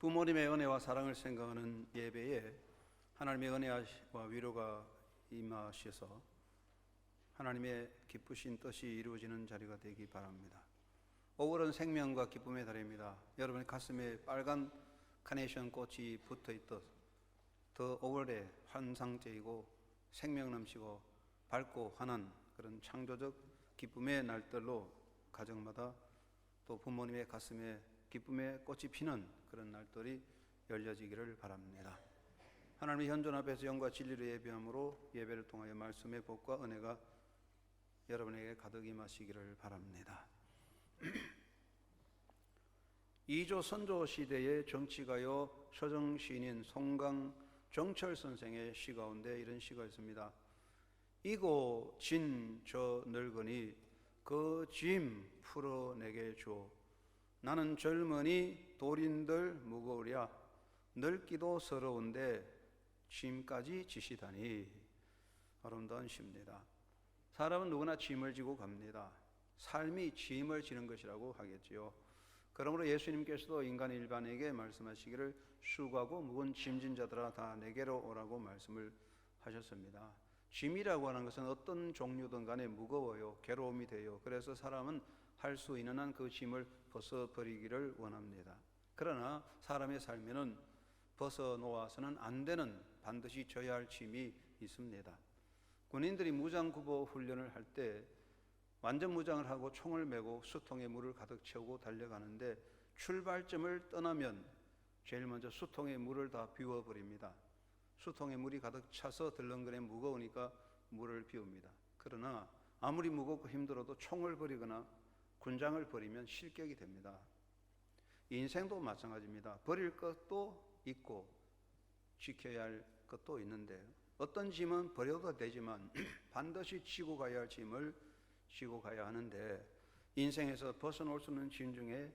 부모님의 은혜와 사랑을 생각하는 예배에 하나님의 은혜와 위로가 임하셔서 하나님의 기쁘신 뜻이 이루어지는 자리가 되기 바랍니다. 5월은 생명과 기쁨의 달입니다. 여러분의 가슴에 빨간 카네이션 꽃이 붙어있듯 더 5월에 환상적이고 생명 넘치고 밝고 환한 그런 창조적 기쁨의 날들로 가정마다 또 부모님의 가슴에 기쁨의 꽃이 피는 그런 날들이 열려지기를 바랍니다. 하나님의 현존 앞에서 영과 진리로 예배함으로 예배를 통하여 말씀의 복과 은혜가 여러분에게 가득 임하시기를 바랍니다. 이조 선조 시대의 정치가요 서정 시인인 송강 정철 선생의 시 가운데 이런 시가 있습니다. 이고 진 저 늙으니 그 짐 풀어 내게 줘. 나는 젊으니 돌인들 무거우랴. 늙기도 서러운데 짐까지 지시다니. 아름다운 시입니다. 사람은 누구나 짐을 지고 갑니다. 삶이 짐을 지는 것이라고 하겠지요. 그러므로 예수님께서도 인간 일반에게 말씀하시기를 수고하고 무거운 짐진 자들아 다 내게로 오라고 말씀을 하셨습니다. 짐이라고 하는 것은 어떤 종류든 간에 무거워요. 괴로움이 돼요. 그래서 사람은 할 수 있는 한 그 짐을 벗어버리기를 원합니다. 그러나 사람의 삶에는 벗어놓아서는 안 되는 반드시 져야 할 짐이 있습니다. 군인들이 무장구보 훈련을 할 때 완전 무장을 하고 총을 메고 수통에 물을 가득 채우고 달려가는데 출발점을 떠나면 제일 먼저 수통에 물을 다 비워버립니다. 수통에 물이 가득 차서 덜렁거려 무거우니까 물을 비웁니다. 그러나 아무리 무겁고 힘들어도 총을 버리거나 군장을 버리면 실격이 됩니다. 인생도 마찬가지입니다. 버릴 것도 있고 지켜야 할 것도 있는데 어떤 짐은 버려도 되지만 반드시 지고 가야 할 짐을 지고 가야 하는데 인생에서 벗어날 수 없는 짐 중에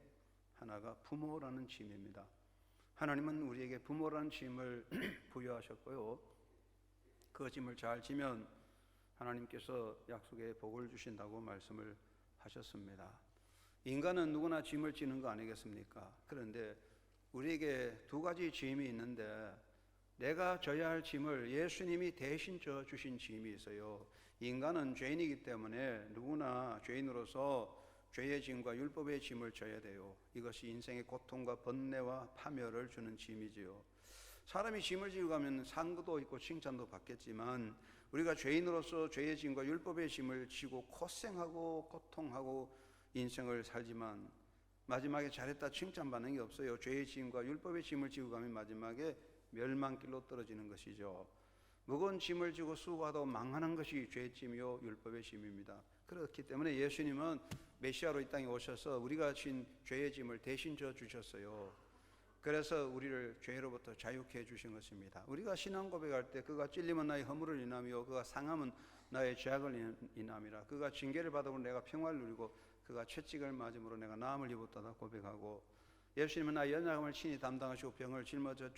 하나가 부모라는 짐입니다. 하나님은 우리에게 부모라는 짐을 부여하셨고요. 그 짐을 잘 지면 하나님께서 약속의 복을 주신다고 말씀을 하셨습니다. 인간은 누구나 짐을 지는 거 아니겠습니까? 그런데 우리에게 두 가지 짐이 있는데 내가 져야 할 짐을 예수님이 대신 져 주신 짐이 있어요. 인간은 죄인이기 때문에 누구나 죄인으로서 죄의 짐과 율법의 짐을 져야 돼요. 이것이 인생의 고통과 번뇌와 파멸을 주는 짐이지요. 사람이 짐을 지고 가면 상급도 있고 칭찬도 받겠지만 우리가 죄인으로서 죄의 짐과 율법의 짐을 지고 고생하고 고통하고 인생을 살지만 마지막에 잘했다 칭찬받는 게 없어요. 죄의 짐과 율법의 짐을 지고 가면 마지막에 멸망길로 떨어지는 것이죠. 무거운 짐을 지고 수고하다 망하는 것이 죄의 짐이요 율법의 짐입니다. 그렇기 때문에 예수님은 메시아로 이 땅에 오셔서 우리가 진 죄의 짐을 대신 져 주셨어요. 그래서 우리를 죄로부터 자유케 해 주신 것입니다. 우리가 신앙 고백할 때 그가 찔림은 나의 허물을 인하며 그가 상함은 나의 죄악을 인함이라. 그가 징계를 받음으로 내가 평화를 누리고 그가 채찍을 맞음으로 내가 나음을 입었다고 고백하고 예수님은 나의 연약함을 친히 담당하시고 병을 짊어져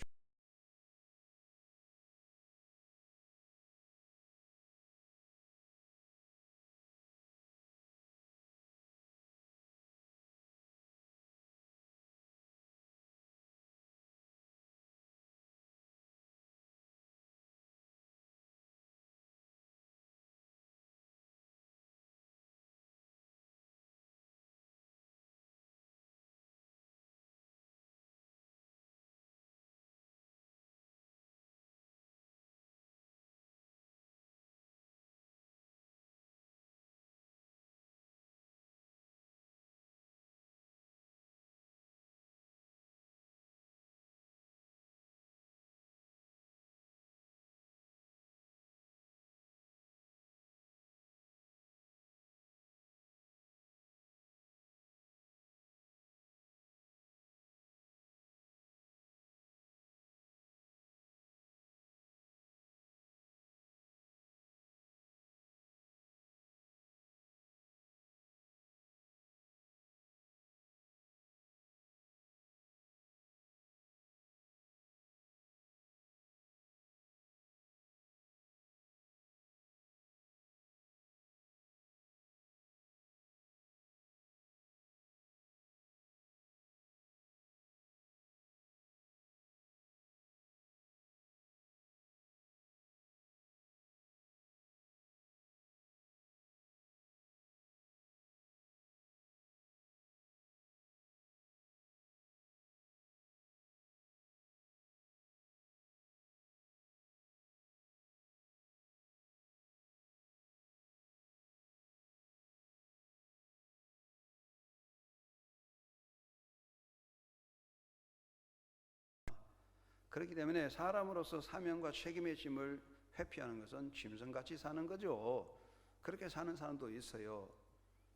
그렇기 때문에 사람으로서 사명과 책임의 짐을 회피하는 것은 짐승같이 사는 거죠. 그렇게 사는 사람도 있어요.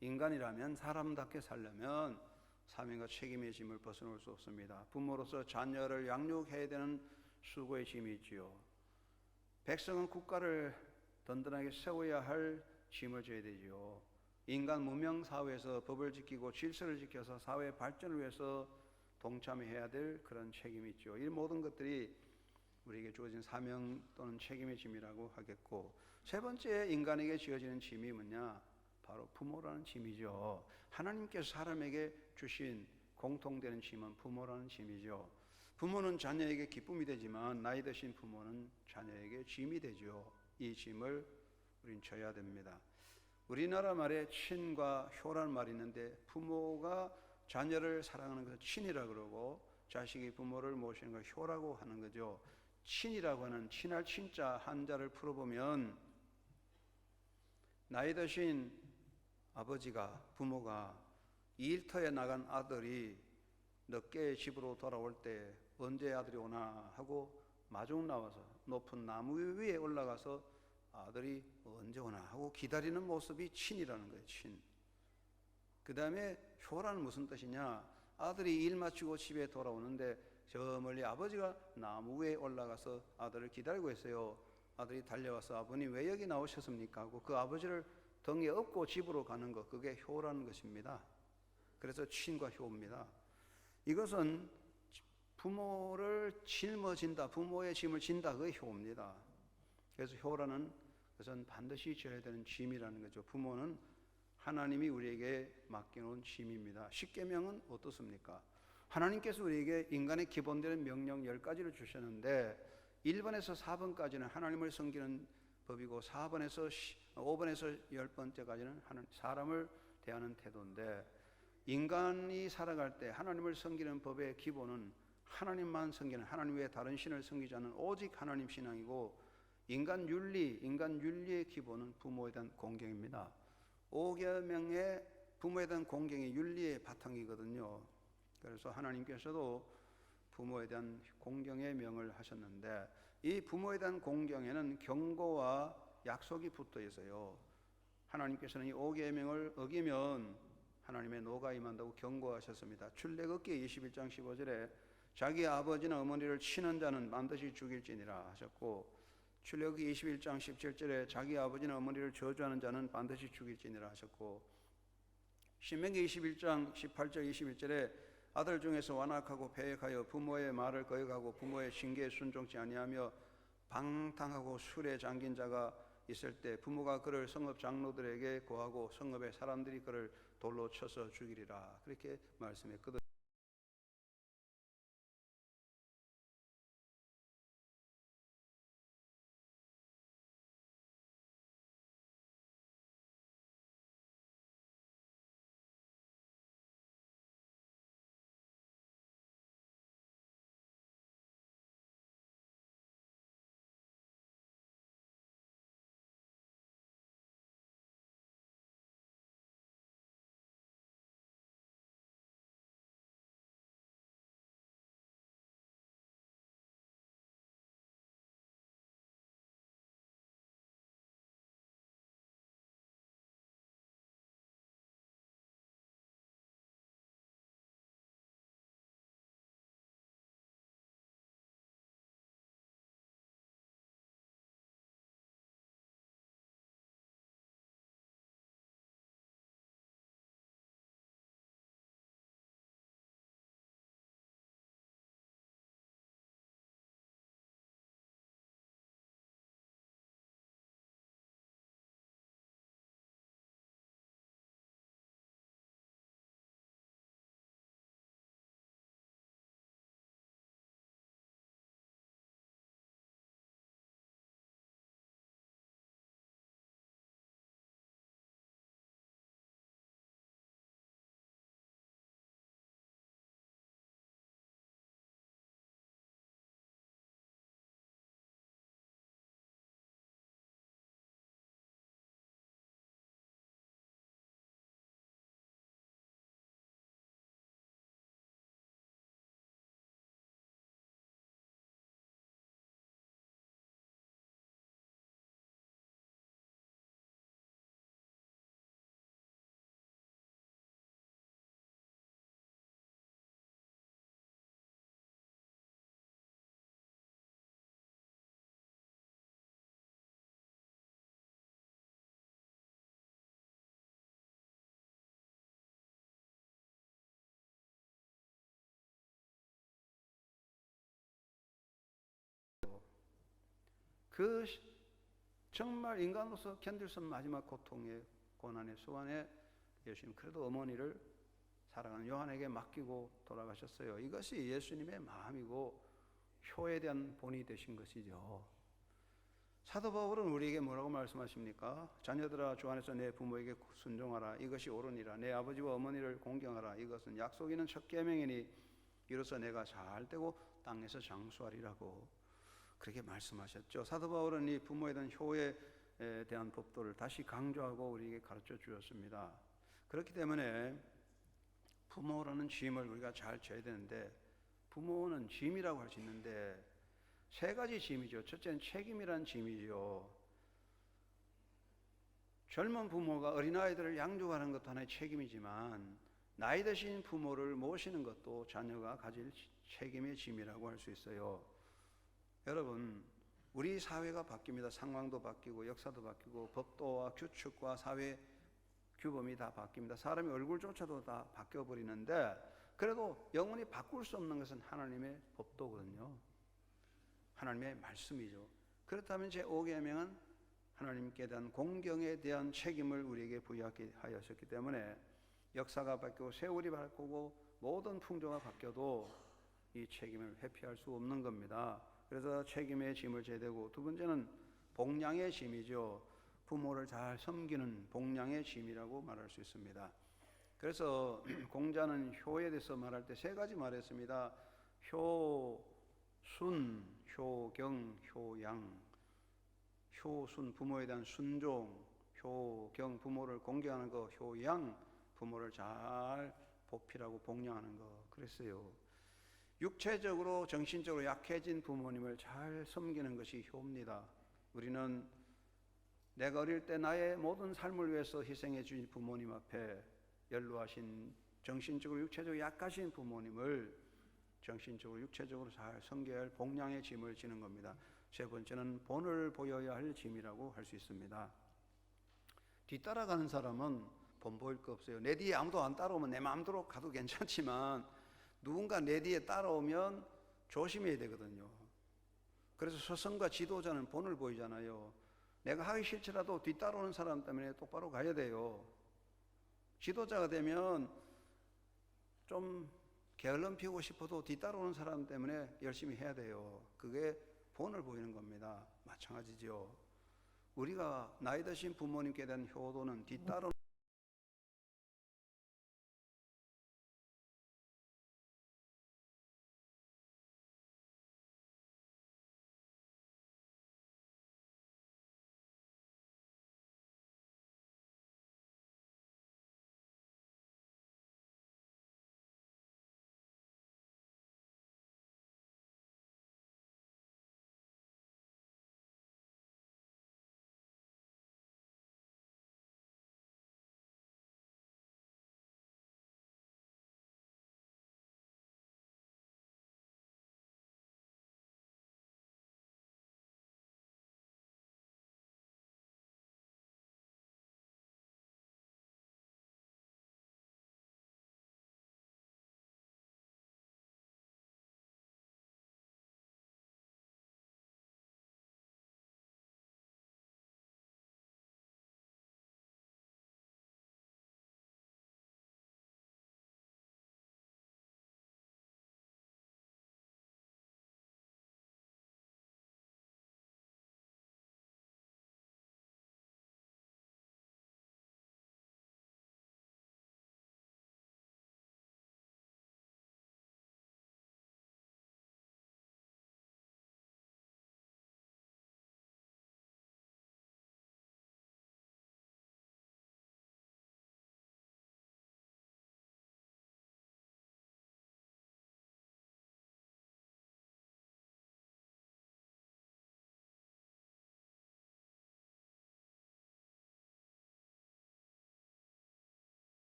인간이라면 사람답게 살려면 사명과 책임의 짐을 벗어놓을 수 없습니다. 부모로서 자녀를 양육해야 되는 수고의 짐이 있지요. 백성은 국가를 든든하게 세워야 할 짐을 져야 되지요. 인간 문명 사회에서 법을 지키고 질서를 지켜서 사회 발전을 위해서 동참해야 될 그런 책임이 있죠. 이 모든 것들이 우리에게 주어진 사명 또는 책임의 짐이라고 하겠고, 세 번째 인간에게 지어지는 짐이 뭐냐? 바로 부모라는 짐이죠. 하나님께서 사람에게 주신 공통되는 짐은 부모라는 짐이죠. 부모는 자녀에게 기쁨이 되지만 나이 드신 부모는 자녀에게 짐이 되죠. 이 짐을 우린 져야 됩니다. 우리나라 말에 친과 효라는 말이 있는데, 부모가 자녀를 사랑하는 것을 친이라 그러고 자식이 부모를 모시는 걸 효라고 하는 거죠. 친이라고 하는 친할 친자 한자를 풀어보면, 나이 드신 아버지가, 부모가 일터에 나간 아들이 늦게 집으로 돌아올 때 언제 아들이 오나 하고 마중 나와서 높은 나무 위에 올라가서 아들이 언제 오나 하고 기다리는 모습이 친이라는 거예요. 친. 그 다음에 효라는 무슨 뜻이냐? 아들이 일 마치고 집에 돌아오는데 저 멀리 아버지가 나무 위에 올라가서 아들을 기다리고 있어요. 아들이 달려와서 아버님 왜 여기 나오셨습니까? 하고 그 아버지를 등에 업고 집으로 가는 것, 그게 효라는 것입니다. 그래서 친과 효입니다. 이것은 부모를 짊어진다, 부모의 짐을 진다, 그게 효입니다. 그래서 효라는 것은 반드시 져야 되는 짐이라는 거죠. 부모는 하나님이 우리에게 맡겨놓은 짐입니다. 십계명은 어떻습니까? 하나님께서 우리에게 인간의 기본되는 명령 10가지를 주셨는데 1번에서 4번까지는 하나님을 섬기는 법이고 5번에서 10번째까지는 사람을 대하는 태도인데, 인간이 살아갈 때 하나님을 섬기는 법의 기본은 하나님만 섬기는, 하나님 외에 다른 신을 섬기지 않는 오직 하나님 신앙이고, 인간 윤리의 기본은 부모에 대한 공경입니다. 5계명의 부모에 대한 공경이 윤리의 바탕이거든요. 그래서 하나님께서도 부모에 대한 공경의 명을 하셨는데, 이 부모에 대한 공경에는 경고와 약속이 붙어 있어요. 하나님께서는 이 5계명을 어기면 하나님의 노가 임한다고 경고하셨습니다. 출애굽기 21장 15절에 자기 아버지나 어머니를 치는 자는 반드시 죽일지니라 하셨고, 출애굽기 21장 17절에 자기 아버지나 어머니를 저주하는 자는 반드시 죽일지니라 하셨고, 신명기 21장 18절 21절에 아들 중에서 완악하고 패역하여 부모의 말을 거역하고 부모의 징계에 순종치 아니하며 방탕하고 술에 잠긴 자가 있을 때 부모가 그를 성읍 장로들에게 고하고 성읍의 사람들이 그를 돌로 쳐서 죽이리라, 그렇게 말씀했거든요. 그 정말 인간으로서 견딜 수 없는 마지막 고통의 고난의 수완에 예수님 그래도 어머니를 사랑하는 요한에게 맡기고 돌아가셨어요. 이것이 예수님의 마음이고 효에 대한 본이 되신 것이죠. 사도 바울은 우리에게 뭐라고 말씀하십니까? 자녀들아 주 안에서 내 부모에게 순종하라. 이것이 옳으니라. 내 아버지와 어머니를 공경하라. 이것은 약속 있는 첫 계명이니 이로써 내가 잘 되고 땅에서 장수하리라고 그렇게 말씀하셨죠. 사도 바울은 이 부모에 대한 효에 대한 법도를 다시 강조하고 우리에게 가르쳐 주었습니다. 그렇기 때문에 부모라는 짐을 우리가 잘 져야 되는데 부모는 짐이라고 할 수 있는데 세 가지 짐이죠. 첫째는 책임이란 짐이죠. 젊은 부모가 어린아이들을 양육하는 것도 하나의 책임이지만 나이 드신 부모를 모시는 것도 자녀가 가질 책임의 짐이라고 할 수 있어요. 여러분, 우리 사회가 바뀝니다. 상황도 바뀌고 역사도 바뀌고 법도와 규칙과 사회 규범이 다 바뀝니다. 사람의 얼굴조차도 다 바뀌어버리는데 그래도 영원히 바꿀 수 없는 것은 하나님의 법도거든요. 하나님의 말씀이죠. 그렇다면 제5계명은 하나님께 대한 공경에 대한 책임을 우리에게 부여하셨기 때문에 역사가 바뀌고 세월이 바뀌고 모든 풍조가 바뀌어도 이 책임을 회피할 수 없는 겁니다. 그래서 책임의 짐을 져야 되고 두 번째는 복량의 짐이죠. 부모를 잘 섬기는 복량의 짐이라고 말할 수 있습니다. 그래서 공자는 효에 대해서 말할 때 세 가지 말했습니다. 효순, 효경, 효양. 효순, 부모에 대한 순종. 효경, 부모를 공경하는 거. 효양, 부모를 잘 보필하고 복양하는 거. 그랬어요. 육체적으로 정신적으로 약해진 부모님을 잘 섬기는 것이 효입니다. 우리는 내가 어릴 때 나의 모든 삶을 위해서 희생해 주신 부모님 앞에 연로하신 정신적으로 육체적으로 약하신 부모님을 정신적으로 육체적으로 잘 섬겨야 할 복량의 짐을 지는 겁니다. 세 번째는 본을 보여야 할 짐이라고 할 수 있습니다. 뒤따라가는 사람은 본 보일 거 없어요. 내 뒤에 아무도 안 따라오면 내 마음대로 가도 괜찮지만 누군가 내 뒤에 따라오면 조심해야 되거든요. 그래서 스승과 지도자는 본을 보이잖아요. 내가 하기 싫지라도 뒤따라오는 사람 때문에 똑바로 가야 돼요. 지도자가 되면 좀 게을름 피우고 싶어도 뒤따라오는 사람 때문에 열심히 해야 돼요. 그게 본을 보이는 겁니다. 마찬가지죠. 우리가 나이 드신 부모님께 대한 효도는 뒤따라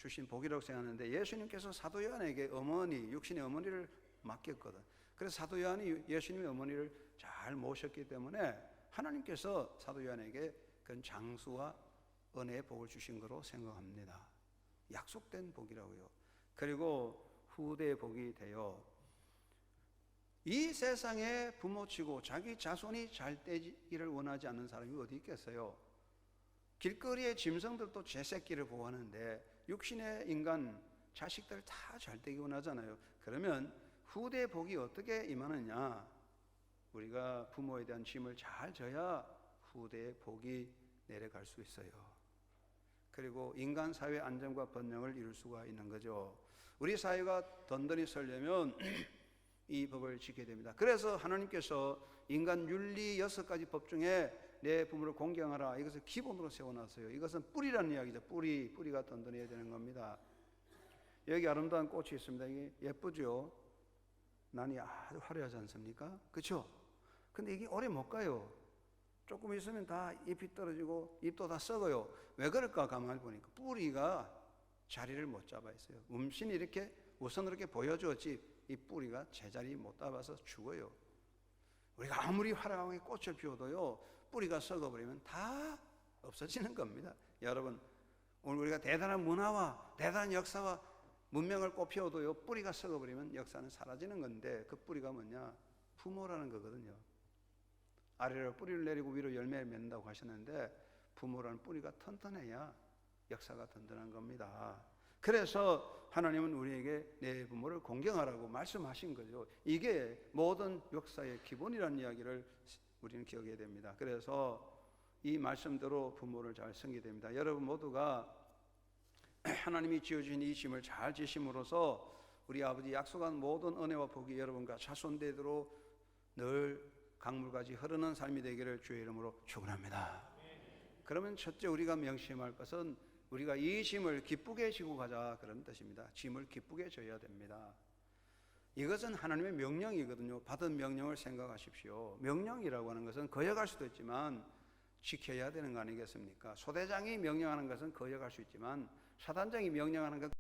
주신 복이라고 생각하는데, 예수님께서 사도 요한에게 육신의 어머니를 맡겼거든. 그래서 사도 요한이 예수님의 어머니를 잘 모셨기 때문에 하나님께서 사도 요한에게 그런 장수와 은혜의 복을 주신 거로 생각합니다. 약속된 복이라고요. 그리고 후대의 복이 되어 이 세상에 부모치고 자기 자손이 잘 되기를 원하지 않는 사람이 어디 있겠어요? 길거리의 짐승들도 제 새끼를 보호하는데 육신의 인간 자식들 다 잘 되기 원하잖아요. 그러면 후대의 복이 어떻게 임하느냐? 우리가 부모에 대한 짐을 잘 져야 후대의 복이 내려갈 수 있어요. 그리고 인간 사회 안정과 번영을 이룰 수가 있는 거죠. 우리 사회가 든든히 서려면 이 법을 지켜야 됩니다. 그래서 하나님께서 인간 윤리 6가지 법 중에 내 부모를 공경하라, 이것을 기본으로 세워놨어요. 이것은 뿌리라는 이야기죠. 뿌리가 든든해야 되는 겁니다. 여기 아름다운 꽃이 있습니다. 이게 예쁘죠? 난이 아주 화려하지 않습니까? 그렇죠? 근데 이게 오래 못 가요. 조금 있으면 다 잎이 떨어지고 잎도 다 썩어요. 왜 그럴까? 가만히 보니까 뿌리가 자리를 못 잡아 있어요. 음신이 이렇게 우선으로 이렇게 보여주었지 이 뿌리가 제자리 못 잡아서 죽어요. 우리가 아무리 화려하게 꽃을 피워도요, 뿌리가 썩어버리면 다 없어지는 겁니다. 여러분, 오늘 우리가 대단한 문화와 대단한 역사와 문명을 꽃피워도요, 뿌리가 썩어버리면 역사는 사라지는 건데, 그 뿌리가 뭐냐? 부모라는 거거든요. 아래로 뿌리를 내리고 위로 열매를 맺는다고 하셨는데, 부모라는 뿌리가 튼튼해야 역사가 든든한 겁니다. 그래서 하나님은 우리에게 내 부모를 공경하라고 말씀하신 거죠. 이게 모든 역사의 기본이라는 이야기를 우리는 기억해야 됩니다. 그래서 이 말씀대로 부모를 잘 섬기게 됩니다. 여러분 모두가 하나님이 지어주신 이 짐을 잘 지심으로써 우리 아버지 약속한 모든 은혜와 복이 여러분과 자손되도록 늘 강물같이 흐르는 삶이 되기를 주의 이름으로 축원합니다. 그러면 첫째 우리가 명심할 것은 우리가 이 짐을 기쁘게 지고 가자, 그런 뜻입니다. 짐을 기쁘게 져야 됩니다. 이것은 하나님의 명령이거든요. 받은 명령을 생각하십시오. 명령이라고 하는 것은 거역할 수도 있지만 지켜야 되는 거 아니겠습니까? 소대장이 명령하는 것은 거역할 수 있지만 사단장이 명령하는 것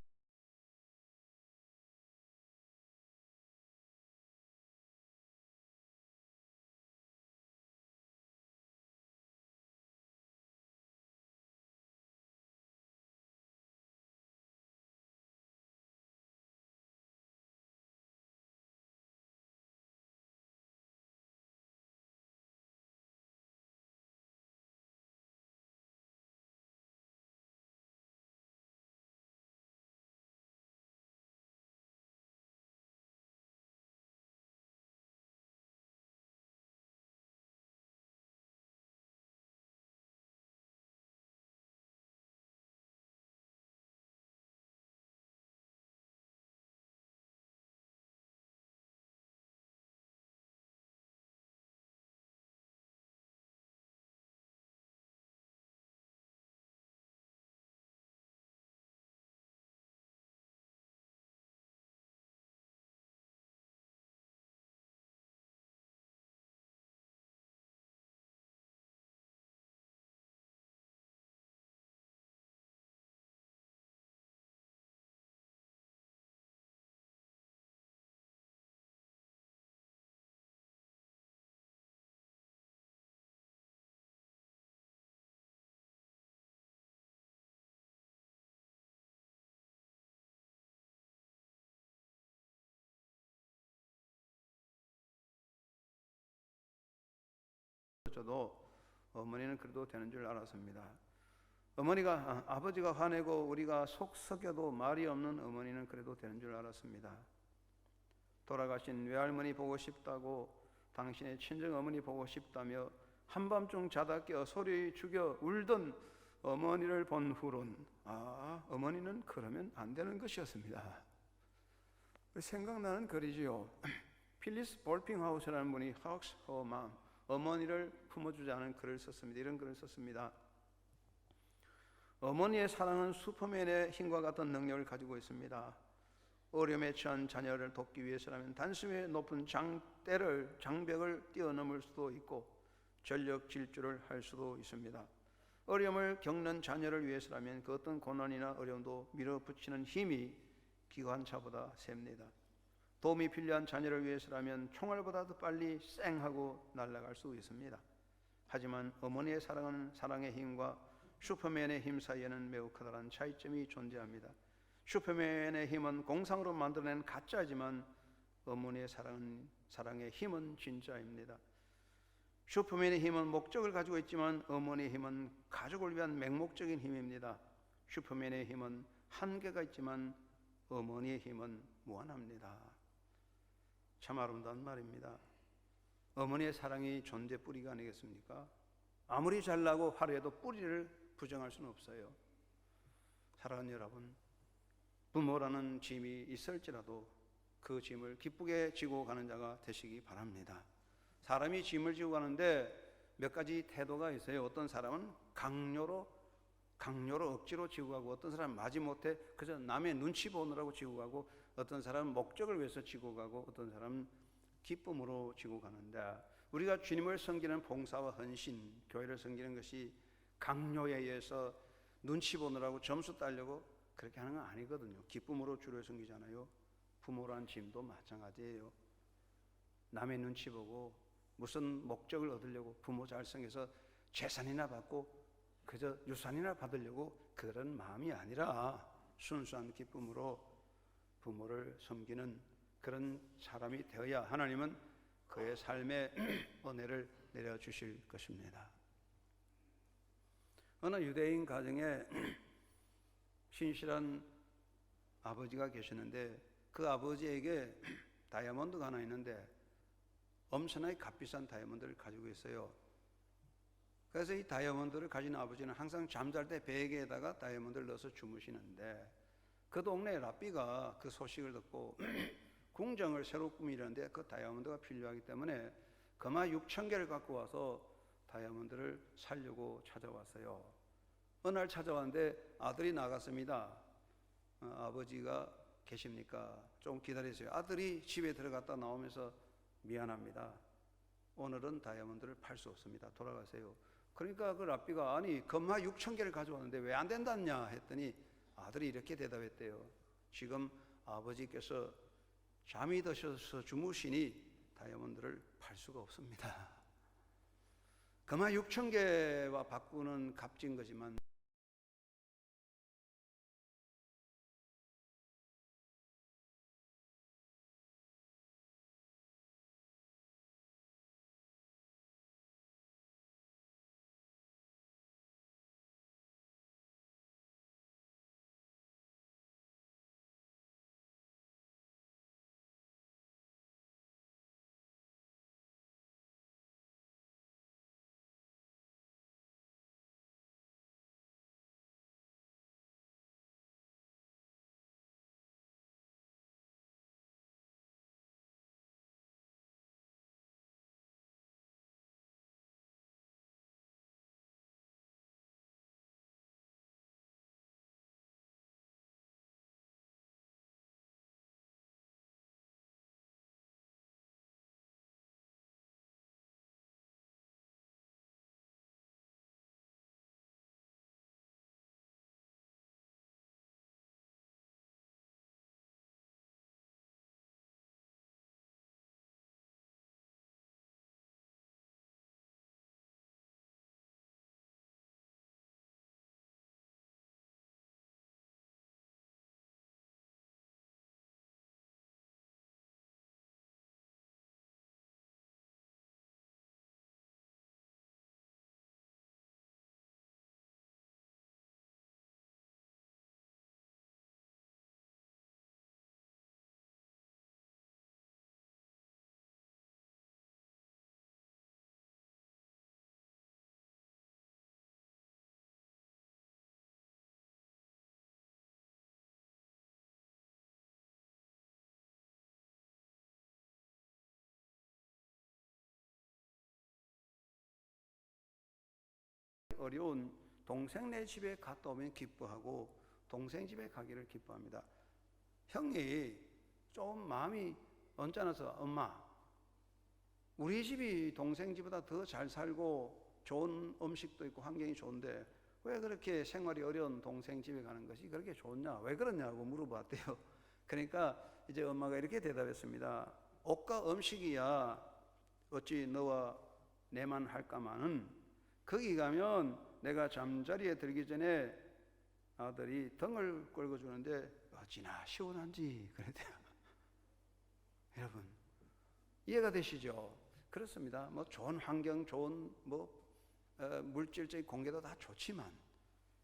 저도 어머니는 그래도 되는 줄 알았습니다. 아버지가 화내고 우리가 속 썩여도 말이 없는 어머니는 그래도 되는 줄 알았습니다. 돌아가신 외할머니 보고 싶다고, 당신의 친정 어머니 보고 싶다며 한밤중 자다 깨어 소리 죽여 울던 어머니를 본 후론 어머니는 그러면 안 되는 것이었습니다. 생각나는 글이지요. 필리스 볼핑하우스라는 분이 Hugs Her Mom, 어머니를 품어주지 않은 글을 썼습니다. 이런 글을 썼습니다. 어머니의 사랑은 슈퍼맨의 힘과 같은 능력을 가지고 있습니다. 어려움에 처한 자녀를 돕기 위해서라면 단숨에 높은 장벽을 뛰어넘을 수도 있고 전력 질주를 할 수도 있습니다. 어려움을 겪는 자녀를 위해서라면 그 어떤 고난이나 어려움도 밀어붙이는 힘이 기관차보다 셉니다. 도움이 필요한 자녀를 위해서라면 총알보다 더 빨리 쌩하고 날아갈 수 있습니다. 하지만 어머니의 사랑은 사랑의 힘과 슈퍼맨의 힘 사이에는 매우 커다란 차이점이 존재합니다. 슈퍼맨의 힘은 공상으로 만들어낸 가짜지만 어머니의 사랑은 사랑의 힘은 진짜입니다. 슈퍼맨의 힘은 목적을 가지고 있지만 어머니의 힘은 가족을 위한 맹목적인 힘입니다. 슈퍼맨의 힘은 한계가 있지만 어머니의 힘은 무한합니다. 참 아름다운 말입니다. 어머니의 사랑이 존재 뿌리가 아니겠습니까? 아무리 잘나고 화려해도 뿌리를 부정할 수는 없어요. 사랑하는 여러분, 부모라는 짐이 있을지라도 그 짐을 기쁘게 지고 가는 자가 되시기 바랍니다. 사람이 짐을 지고 가는데 몇 가지 태도가 있어요. 어떤 사람은 강요로 억지로 지고 가고, 어떤 사람은 마지못해 그저 남의 눈치 보느라고 지고 가고, 어떤 사람은 목적을 위해서 지고 가고, 어떤 사람은 기쁨으로 지고 가는데, 우리가 주님을 섬기는 봉사와 헌신, 교회를 섬기는 것이 강요에 의해서 눈치 보느라고 점수 따려고 그렇게 하는 건 아니거든요. 기쁨으로 주를 섬기잖아요. 부모란 짐도 마찬가지예요. 남의 눈치 보고 무슨 목적을 얻으려고 부모 잘 섬겨서 재산이나 받고 그저 유산이나 받으려고 그런 마음이 아니라 순수한 기쁨으로 부모를 섬기는 그런 사람이 되어야 하나님은 그의 삶에 은혜를 내려주실 것입니다. 어느 유대인 가정에 신실한 아버지가 계시는데, 그 아버지에게 다이아몬드가 하나 있는데 엄청나게 값비싼 다이아몬드를 가지고 있어요. 그래서 이 다이아몬드를 가진 아버지는 항상 잠잘 때 베개에다가 다이아몬드를 넣어서 주무시는데, 그 동네 랍비가 그 소식을 듣고 궁정을 새로 꾸미려는데 그 다이아몬드가 필요하기 때문에 금화 6,000개를 갖고 와서 다이아몬드를 살려고 찾아왔어요. 어느 날 찾아왔는데 아들이 나갔습니다. 아버지가 계십니까? 좀 기다리세요. 아들이 집에 들어갔다 나오면서 미안합니다. 오늘은 다이아몬드를 팔 수 없습니다. 돌아가세요. 그러니까 그 랍비가 아니 금화 6,000개를 가져왔는데 왜 안 된다냐 했더니 아들이 이렇게 대답했대요. 지금 아버지께서 잠이 드셔서 주무시니 다이아몬드를 팔 수가 없습니다. 금화 6,000개와 바꾸는 값진 거지만 어려운 동생네 집에 갔다 오면 기뻐하고 동생 집에 가기를 기뻐합니다. 형이 좀 마음이 언짢아서 엄마 우리 집이 동생 집보다 더 잘 살고 좋은 음식도 있고 환경이 좋은데 왜 그렇게 생활이 어려운 동생 집에 가는 것이 그렇게 좋냐, 왜 그러냐고 물어봤대요. 그러니까 이제 엄마가 이렇게 대답했습니다. 옷과 음식이야 어찌 너와 내만 할까마는, 거기 가면 내가 잠자리에 들기 전에 아들이 등을 끌고 주는데 어찌나 시원한지 그랬대요. 여러분 이해가 되시죠? 그렇습니다. 뭐 좋은 환경, 좋은 물질적인 공개도 다 좋지만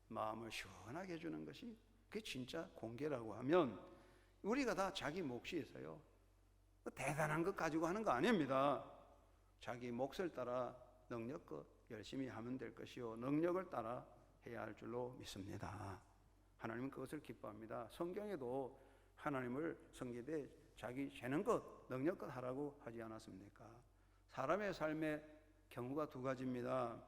마음을 시원하게 해주는 것이 그게 진짜 공개라고 하면 우리가 다 자기 몫이 있어요. 대단한 것 가지고 하는 거 아닙니다. 자기 몫을 따라 능력껏 열심히 하면 될 것이요 능력을 따라 해야 할 줄로 믿습니다. 하나님은 그것을 기뻐합니다. 성경에도 하나님을 섬기되 자기 재능 것, 능력껏 하라고 하지 않았습니까? 사람의 삶의 경우가 두 가지입니다.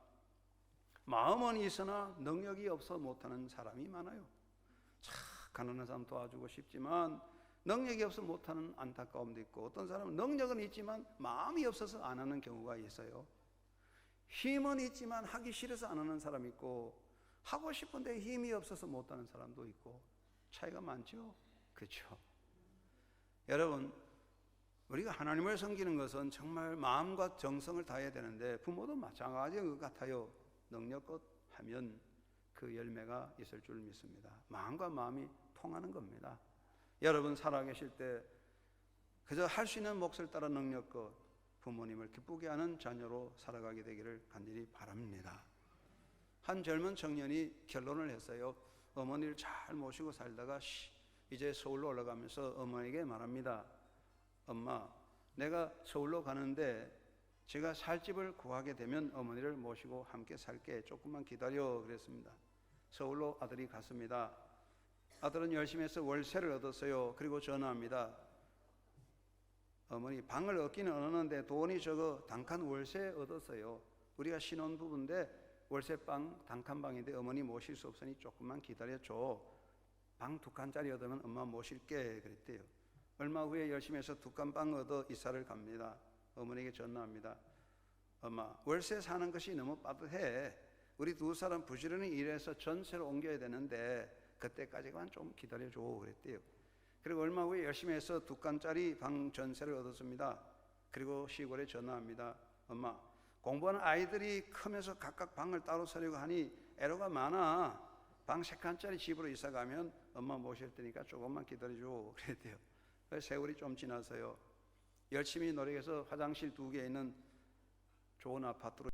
마음은 있으나 능력이 없어 못하는 사람이 많아요. 가난한 사람 도와주고 싶지만 능력이 없어 못하는 안타까움도 있고, 어떤 사람은 능력은 있지만 마음이 없어서 안 하는 경우가 있어요. 힘은 있지만 하기 싫어서 안 하는 사람이 있고, 하고 싶은데 힘이 없어서 못하는 사람도 있고, 차이가 많죠. 그렇죠? 여러분, 우리가 하나님을 섬기는 것은 정말 마음과 정성을 다해야 되는데 부모도 마찬가지인 것 같아요. 능력껏 하면 그 열매가 있을 줄 믿습니다. 마음과 마음이 통하는 겁니다. 여러분 살아계실 때 그저 할 수 있는 몫을 따라 능력껏 부모님을 기쁘게 하는 자녀로 살아가게 되기를 간절히 바랍니다. 한 젊은 청년이 결론을 했어요. 어머니를 잘 모시고 살다가 이제 서울로 올라가면서 어머니에게 말합니다. 엄마, 내가 서울로 가는데 제가 살 집을 구하게 되면 어머니를 모시고 함께 살게. 조금만 기다려. 그랬습니다. 서울로 아들이 갔습니다. 아들은 열심히 해서 월세를 얻었어요. 그리고 전화합니다. 어머니, 방을 얻기는 얻었는데 돈이 적어 단칸 월세 얻었어요. 우리가 신혼부부인데 월세방 단칸방인데 어머니 모실 수 없으니 조금만 기다려줘. 방 2칸짜리 얻으면 엄마 모실게. 그랬대요. 얼마 후에 열심히 해서 2칸 방 얻어 이사를 갑니다. 어머니에게 전화합니다. 엄마, 월세 사는 것이 너무 빠듯해. 우리 두 사람 부지런히 일해서 전세로 옮겨야 되는데 그때까지만 좀 기다려줘. 그랬대요. 그리고 얼마 후에 열심히 해서 2칸짜리 방 전세를 얻었습니다. 그리고 시골에 전화합니다. 엄마, 공부하는 아이들이 크면서 각각 방을 따로 사려고 하니 애로가 많아. 방 3칸짜리 집으로 이사 가면 엄마 모실 테니까 조금만 기다려줘. 그랬대요. 세월이 좀 지나서요. 열심히 노력해서 화장실 2개 있는 좋은 아파트로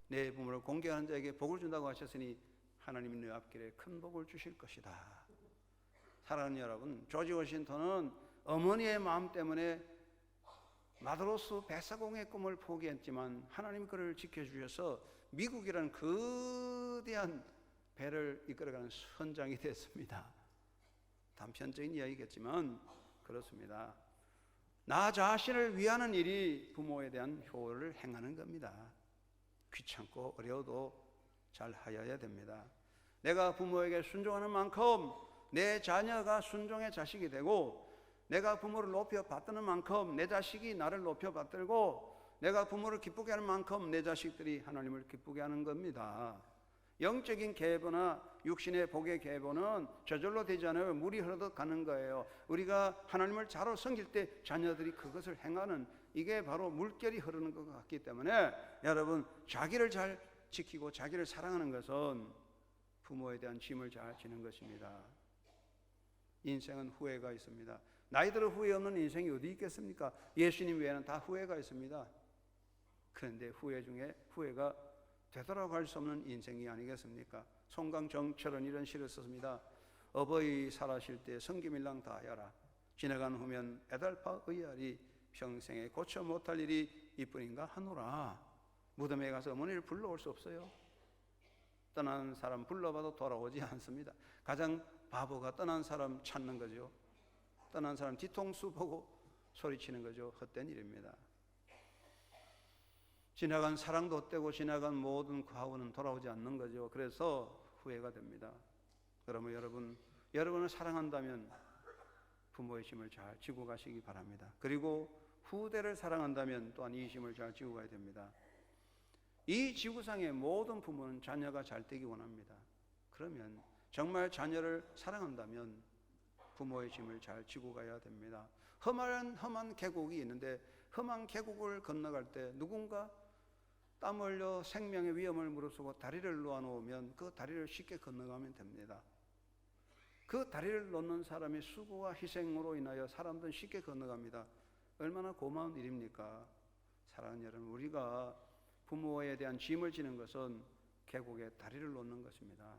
내 부모를 공경하는 자에게 복을 준다고 하셨으니 하나님이 내 앞길에 큰 복을 주실 것이다. 사랑하는 여러분, 조지 워싱턴은 어머니의 마음 때문에 마드로스 백사공의 꿈을 포기했지만 하나님 그를 지켜주셔서 미국이라는 거대한 배를 이끌어가는 선장이 됐습니다. 단편적인 이야기겠지만 그렇습니다. 나 자신을 위하는 일이 부모에 대한 효를 행하는 겁니다. 귀찮고 어려워도 잘 하여야 됩니다. 내가 부모에게 순종하는 만큼 내 자녀가 순종의 자식이 되고, 내가 부모를 높여 받드는 만큼 내 자식이 나를 높여 받들고, 내가 부모를 기쁘게 하는 만큼 내 자식들이 하나님을 기쁘게 하는 겁니다. 영적인 계보나 육신의 복의 계보는 저절로 되지 않아요. 물이 흐르듯 가는 거예요. 우리가 하나님을 잘 섬길 때 자녀들이 그것을 행하는, 이게 바로 물결이 흐르는 것 같기 때문에 여러분, 자기를 잘 지키고 자기를 사랑하는 것은 부모에 대한 짐을 잘 지는 것입니다. 인생은 후회가 있습니다. 나이 들어 후회 없는 인생이 어디 있겠습니까? 예수님 외에는 다 후회가 있습니다. 그런데 후회 중에 후회가 되돌아갈 수 없는 인생이 아니겠습니까? 송강정철은 이런 시를 썼습니다. 어버이 살아실 때 성기밀랑 다하여라. 지나간 후면 애달파 의아리. 평생에 고쳐 못할 일이 이뿐인가 하노라. 무덤에 가서 어머니를 불러올 수 없어요. 떠난 사람 불러봐도 돌아오지 않습니다. 가장 바보가 떠난 사람 찾는 거죠. 떠난 사람 뒤통수 보고 소리치는 거죠. 헛된 일입니다. 지나간 사랑도 헛되고 지나간 모든 과거는 돌아오지 않는 거죠. 그래서 후회가 됩니다. 그러면 여러분을 사랑한다면 부모의 짐을 잘 지고 가시기 바랍니다. 그리고 후대를 사랑한다면 또한 이 짐을 잘 지고 가야 됩니다. 이 지구상의 모든 부모는 자녀가 잘 되기 원합니다. 그러면 정말 자녀를 사랑한다면 부모의 짐을 잘 지고 가야 됩니다. 험한 계곡이 있는데 험한 계곡을 건너갈 때 누군가 땀 흘려 생명의 위험을 무릅쓰고 다리를 놓아놓으면 그 다리를 쉽게 건너가면 됩니다. 그 다리를 놓는 사람의 수고와 희생으로 인하여 사람들은 쉽게 건너갑니다. 얼마나 고마운 일입니까? 사랑하는 여러분, 우리가 부모에 대한 짐을 지는 것은 계곡에 다리를 놓는 것입니다.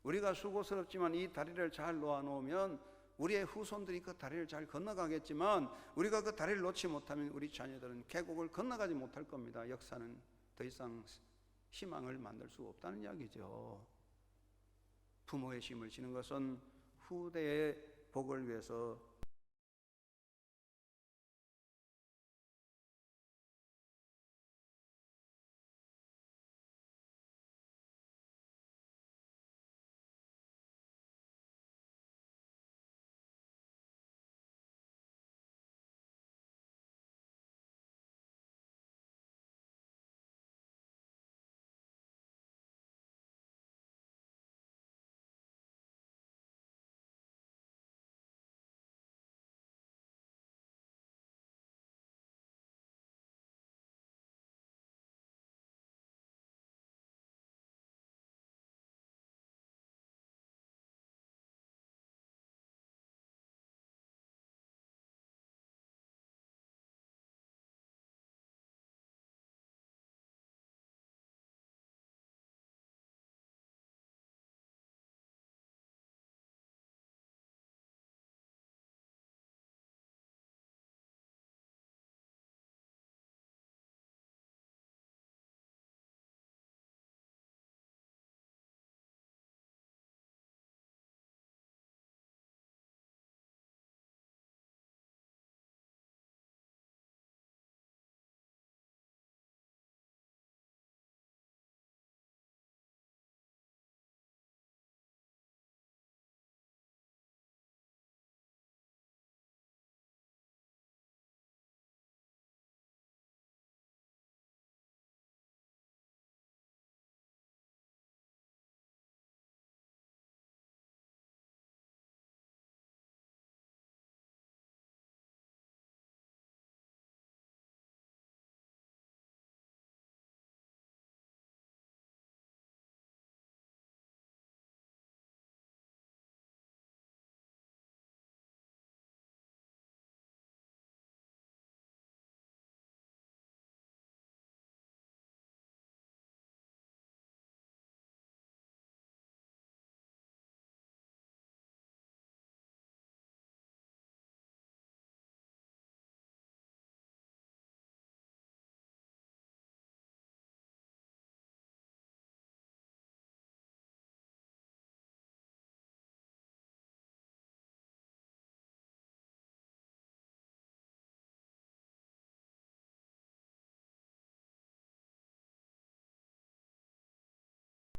우리가 수고스럽지만 이 다리를 잘 놓아놓으면 우리의 후손들이 그 다리를 잘 건너가겠지만, 우리가 그 다리를 놓지 못하면 우리 자녀들은 계곡을 건너가지 못할 겁니다. 역사는 더 이상 희망을 만들 수 없다는 이야기죠. 부모의 짐을 지는 것은 후대의 복을 위해서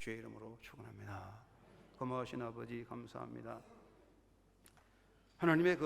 주의 이름으로 축원합니다. 고마우신 아버지 감사합니다. 하나님의